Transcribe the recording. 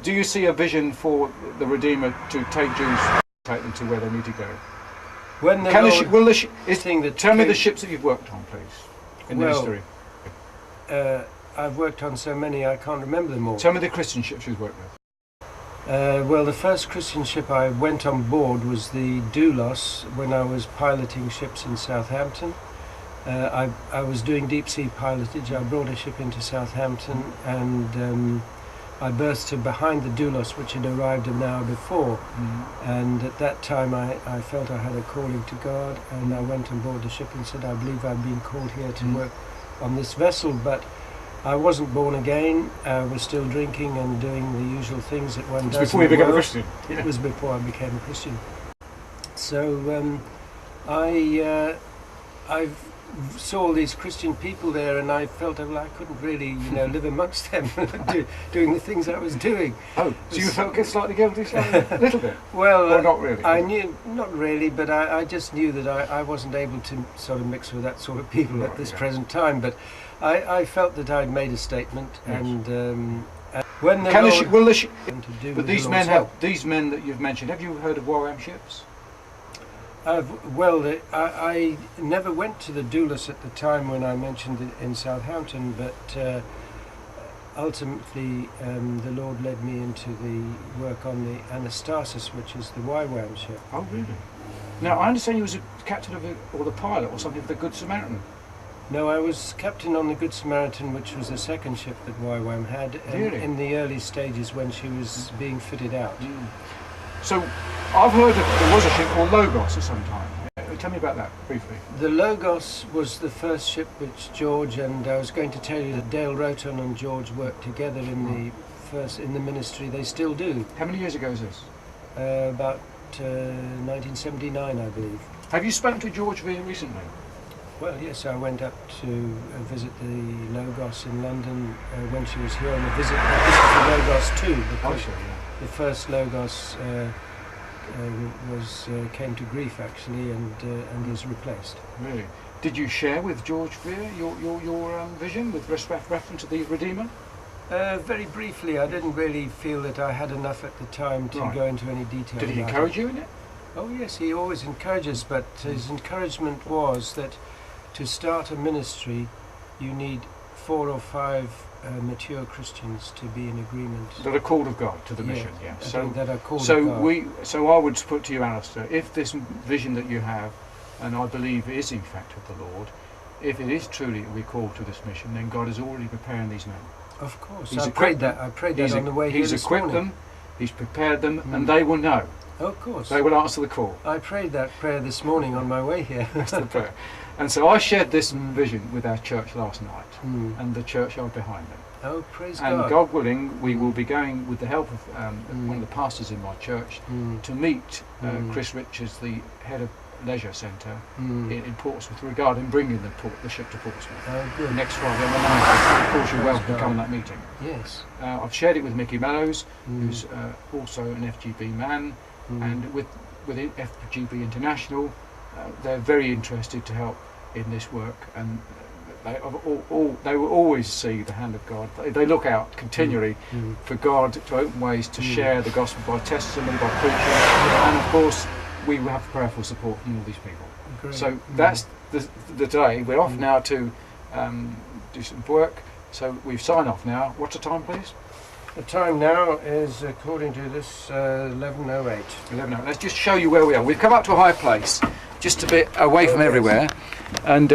do you see a vision for the Redeemer to take Jews, take them to where they need to go? When the Can Lord, the will the tell me the came- ships that you've worked on, please, in Well, history. I've worked on so many I can't remember them all. Tell me the Christian ships you've worked with. Well, the first Christian ship I went on board was the Doulos when I was piloting ships in Southampton. I was doing deep sea pilotage. I brought a ship into Southampton and I berthed to behind the Doulos, which had arrived an hour before. And at that time I felt I had a calling to God, and I went on board the ship and said, I believe I've been called here to work on this vessel, but I wasn't born again. I was still drinking and doing the usual things that one does. Before you became a Christian? It was before I became a Christian. So I saw all these Christian people there, and I felt I couldn't really, live amongst them, doing the things I was doing. Oh, so you felt slightly guilty, a little bit? Well, or not really? I knew, not really, but I just knew that I wasn't able to sort of mix with that sort of people at this present time. But I felt that I'd made a statement, and when but these men that you've mentioned, have you heard of YWAM ships? I never went to the Doulos at the time when I mentioned it in Southampton, but ultimately the Lord led me into the work on the Anastasis, which is the YWAM ship. Oh, really? Now, I understand you was a captain of or the pilot or something of the Good Samaritan. No, I was captain on the Good Samaritan, which was the second ship that YWAM had in the early stages when she was being fitted out. So, I've heard there was a ship called Logos at some time. Tell me about that briefly. The Logos was the first ship which George, and I was going to tell you that Dale Roton and George worked together in the ministry. They still do. How many years ago is this? About 1979, I believe. Have you spoken to George Veer recently? Well, yes, I went up to visit the Logos in London when she was here on a visit. This is the Logos 2, because the first Logos came to grief actually and was replaced. Really? Did you share with George Veer your vision with reference to the Redeemer? Very briefly. I didn't really feel that I had enough at the time to go into any detail. Did he encourage you in it? Oh yes, he always encourages, but his encouragement was that to start a ministry you need 4 or 5 mature Christians to be in agreement. That are called of God to the mission, yeah. That are called of God. So I would put to you, Alistair, if this vision that you have, and I believe is in fact of the Lord, if it is truly we're called to this mission, then God is already preparing these men. Of course, I prayed that on the way here this morning. He's equipped them, He's prepared them, and they will know. Oh, of course. They will answer the call. I prayed that prayer this morning on my way here. That's the prayer. And so I shared this vision with our church last night, and the churchyard behind them. Oh, praise God. And God willing, we will be going with the help of one of the pastors in my church to meet Chris Richards, the head of Leisure Centre in Portsmouth, regarding bringing the ship to Portsmouth. Oh, good. Next Friday on the 9th. Of course, you're welcome to come to that meeting. Yes. I've shared it with Mickey Mellows, who's also an FGB man, and with FGB International, they're very interested to help in this work, and they will always see the hand of God. They look out continually for God to open ways to share the gospel by testimony, by preaching, and of course we will have prayerful support from all these people. Great. So that's the day. We're off now to do some work, so we've signed off now. What's the time, please? The time now is, according to this, 11:08. 11:08. Let's just show you where we are. We've come up to a high place, just a bit away from everywhere, and